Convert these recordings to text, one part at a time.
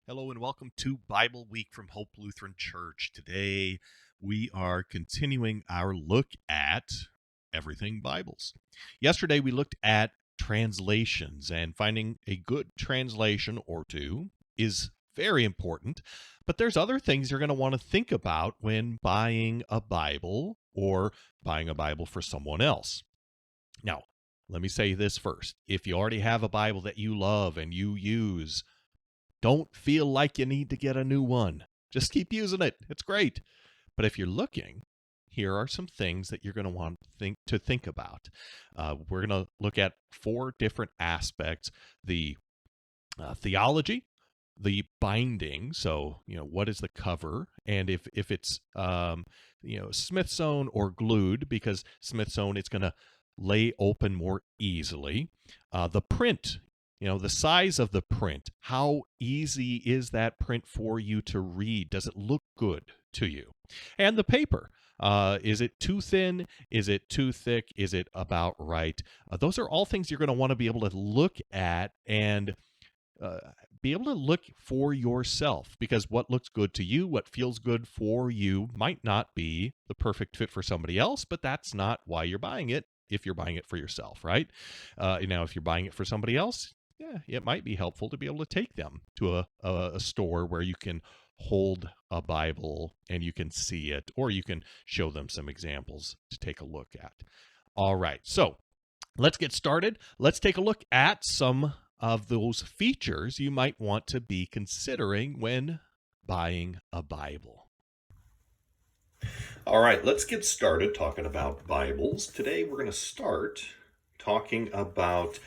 Hello and welcome to Bible Week from Hope Lutheran Church. Today we are continuing our look at everything Bibles. Yesterday we looked at translations, and finding a good translation or two is very important, but there's other things you're going to want to think about when buying a Bible or buying a Bible for someone else. Now, let me say this first. If you already have a Bible that you love and you use, don't feel like you need to get a new one. Just keep using it. It's great. But if you're looking, here are some things that you're going to want to think about. We're going to look at 4 different aspects: the theology, the binding. So, what is the cover? And if it's Smith sewn or glued, because Smith sewn, it's going to lay open more easily. The print. The size of the print. How easy is that print for you to read? Does it look good to you? And the paper. Is it too thin? Is it too thick? Is it about right? Those are all things you're going to want to be able to look at and be able to look for yourself, because what looks good to you, what feels good for you, might not be the perfect fit for somebody else, but that's not why you're buying it if you're buying it for yourself, right? Now, if you're buying it for somebody else, yeah, it might be helpful to be able to take them to a store where you can hold a Bible and you can see it, or you can show them some examples to take a look at. All right, so let's get started. Let's take a look at some of those features you might want to be considering when buying a Bible. All right, let's get started talking about Bibles. Today we're going to start talking about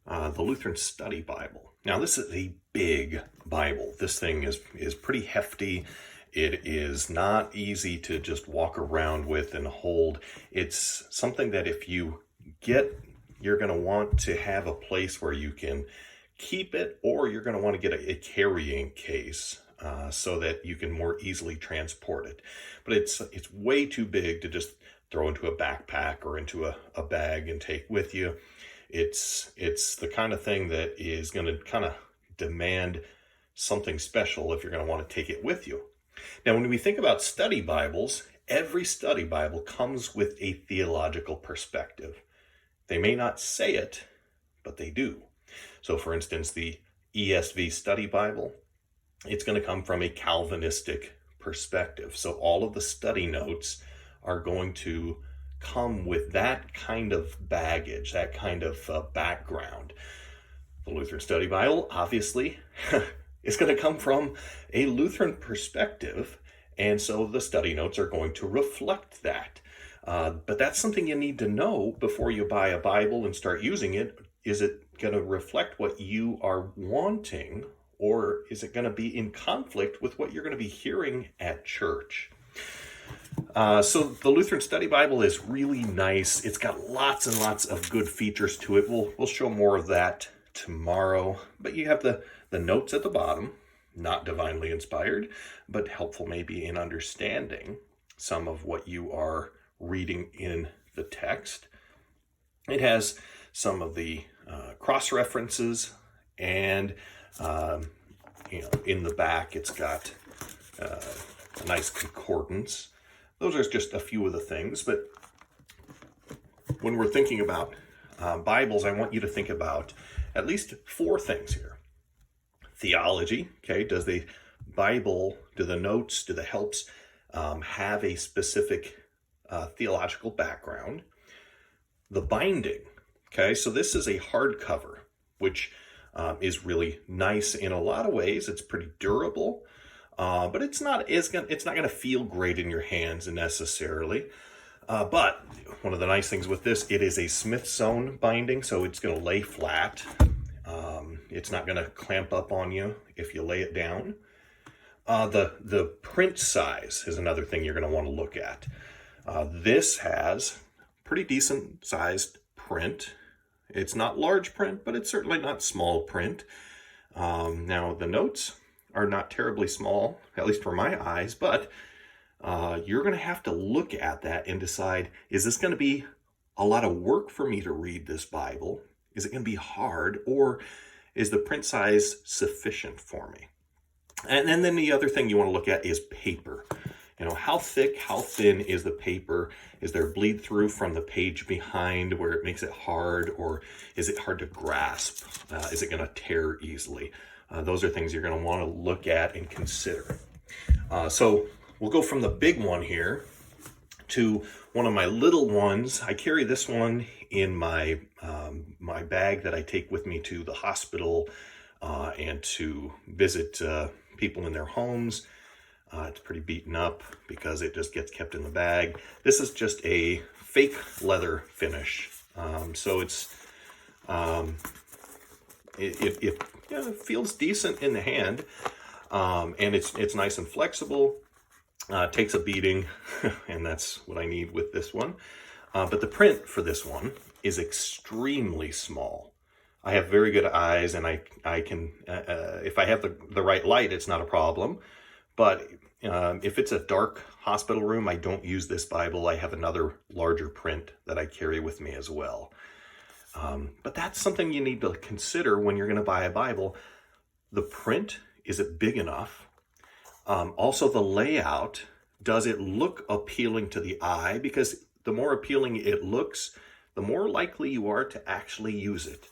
the Lutheran Study Bible. Now, this is a big Bible. This thing is pretty hefty. It is not easy to just walk around with and hold. It's something that if you get, you're going to want to have a place where you can keep it, or you're going to want to get a carrying case so that you can more easily transport it. But it's way too big to just throw into a backpack or into a bag and take with you. It's the kind of thing that is going to kind of demand something special if you're going to want to take it with you. Now, when we think about study Bibles, every study Bible comes with a theological perspective. They may not say it, but they do. So, for instance, the ESV Study Bible, it's going to come from a Calvinistic perspective. So all of the study notes are going to come with that kind of baggage, that kind of background. The Lutheran Study Bible, obviously, is going to come from a Lutheran perspective, and so the study notes are going to reflect that. But that's something you need to know before you buy a Bible and start using it. Is it going to reflect what you are wanting, or is it going to be in conflict with what you're going to be hearing at church? So the Lutheran Study Bible is really nice. It's got lots and lots of good features to it. We'll show more of that tomorrow. But you have the notes at the bottom, not divinely inspired, but helpful maybe in understanding some of what you are reading in the text. It has some of the cross references, and in the back it's got a nice concordance. Those are just a few of the things, but when we're thinking about Bibles, I want you to think about at least 4 things here. Theology, okay, does the Bible, do the notes, do the helps have a specific theological background? The binding, okay, so this is a hardcover, which is really nice in a lot of ways. It's pretty durable. But it's not going to feel great in your hands necessarily. But one of the nice things with this, it is a Smith sewn binding, so it's going to lay flat. It's not going to clamp up on you if you lay it down. The print size is another thing you're going to want to look at. This has pretty decent sized print. It's not large print, but it's certainly not small print. Now the notes are not terribly small, at least for my eyes, but you're going to have to look at that and decide, is this going to be a lot of work for me to read this Bible? Is it going to be hard, or is the print size sufficient for me? And then the other thing you want to look at is paper. How thick, how thin is the paper? Is there bleed through from the page behind where it makes it hard, or is it hard to grasp? Is it going to tear easily? Those are things you're going to want to look at and consider. So we'll go from the big one here to one of my little ones. I carry this one in my my bag that I take with me to the hospital and to visit people in their homes. It's pretty beaten up because it just gets kept in the bag. This is just a fake leather finish. So it feels decent in the hand, and it's nice and flexible. Takes a beating, and that's what I need with this one. But the print for this one is extremely small. I have very good eyes, and I can, if I have the right light, it's not a problem. But if it's a dark hospital room, I don't use this Bible. I have another larger print that I carry with me as well. But that's something you need to consider when you're going to buy a Bible. The print, is it big enough? Also the layout, does it look appealing to the eye? Because the more appealing it looks, the more likely you are to actually use it.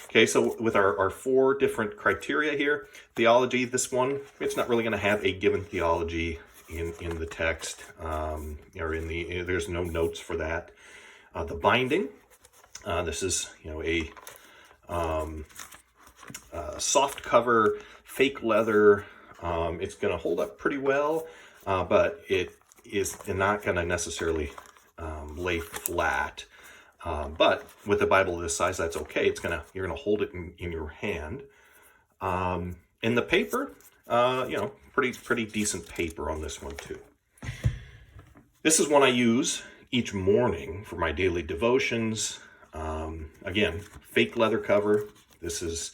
Okay, so with our 4 different criteria here, theology, this one, it's not really going to have a given theology in the text, or there's no notes for that. The binding, this is a soft cover, fake leather. It's going to hold up pretty well, but it is not going to necessarily lay flat. But with a Bible this size, that's okay. You're gonna hold it in your hand. And the paper, pretty decent paper on this one too. This is one I use each morning for my daily devotions. Again, fake leather cover. This is,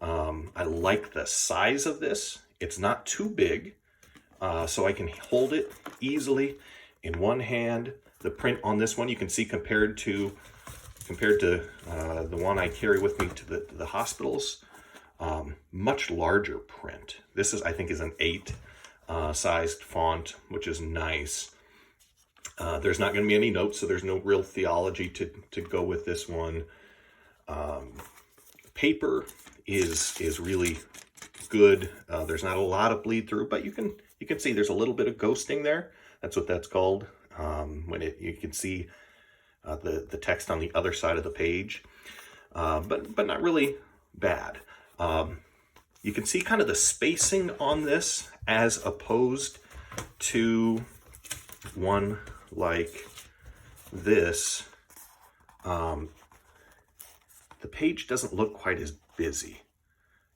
I like the size of this. It's not too big, so I can hold it easily in one hand. The print on this one, you can see compared to the one I carry with me to the hospitals, much larger print. This I think is an 8 sized font, which is nice. There's not going to be any notes, so there's no real theology to go with this one. Paper is really good. There's not a lot of bleed through, but you can see there's a little bit of ghosting there. That's what that's called. You can see the text on the other side of the page, but not really bad. You can see kind of the spacing on this as opposed to one like this. The page doesn't look quite as busy,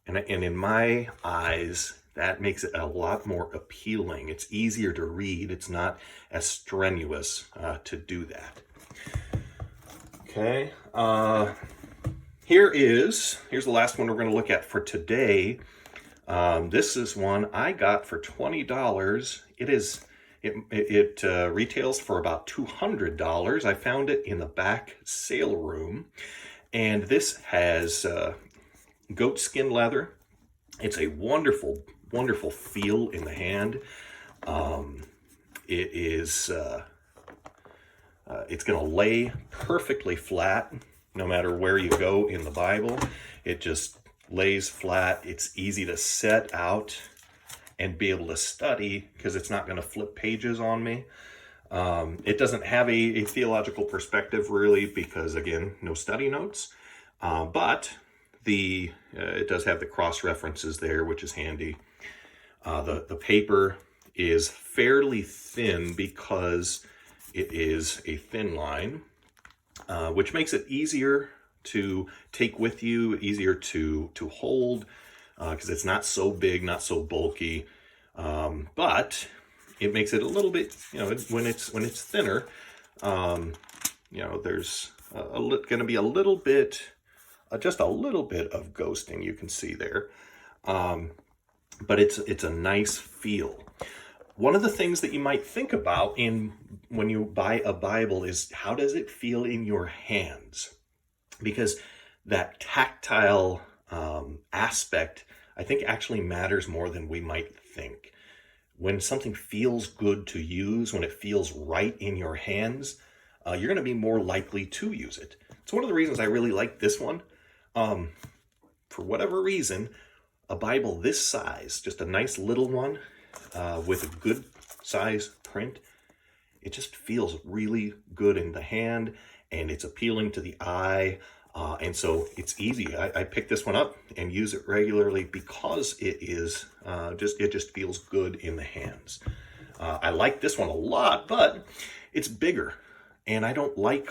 and in my eyes, that makes it a lot more appealing. It's easier to read. It's not as strenuous to do that. Okay, here's the last one we're going to look at for today. This is one I got for $20. It retails for about $200. I found it in the back sale room, and this has goat skin leather. It's a wonderful feel in the hand. It is. It's going to lay perfectly flat no matter where you go in the Bible. It just lays flat. It's easy to set out and be able to study because it's not going to flip pages on me. It doesn't have a theological perspective really because, again, no study notes. But it does have the cross references there, which is handy. The paper is fairly thin because it is a thin line, which makes it easier to take with you, easier to hold, because it's not so big, not so bulky. But it makes it a little bit, when it's thinner, there's going to be a little bit, just a little bit of ghosting you can see there. But it's a nice feel. One of the things that you might think about when you buy a Bible is how does it feel in your hands? Because that tactile aspect, I think actually matters more than we might think. When something feels good to use, when it feels right in your hands, you're going to be more likely to use it. It's one of the reasons I really like this one. For whatever reason, a Bible this size, just a nice little one with a good size print, it just feels really good in the hand, and it's appealing to the eye. And so it's easy. I pick this one up and use it regularly because it is it just feels good in the hands. I like this one a lot, but it's bigger, and I don't like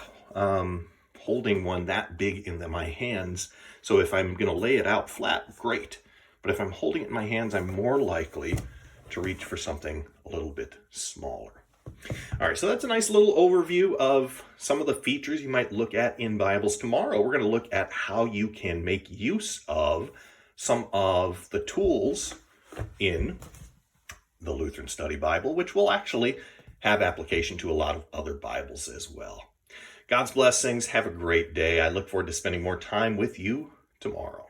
holding one that big in my hands. So if I'm going to lay it out flat, great. But if I'm holding it in my hands, I'm more likely to reach for something a little bit smaller. All right, so that's a nice little overview of some of the features you might look at in Bibles. Tomorrow, we're going to look at how you can make use of some of the tools in the Lutheran Study Bible, which will actually have application to a lot of other Bibles as well. God's blessings. Have a great day. I look forward to spending more time with you tomorrow.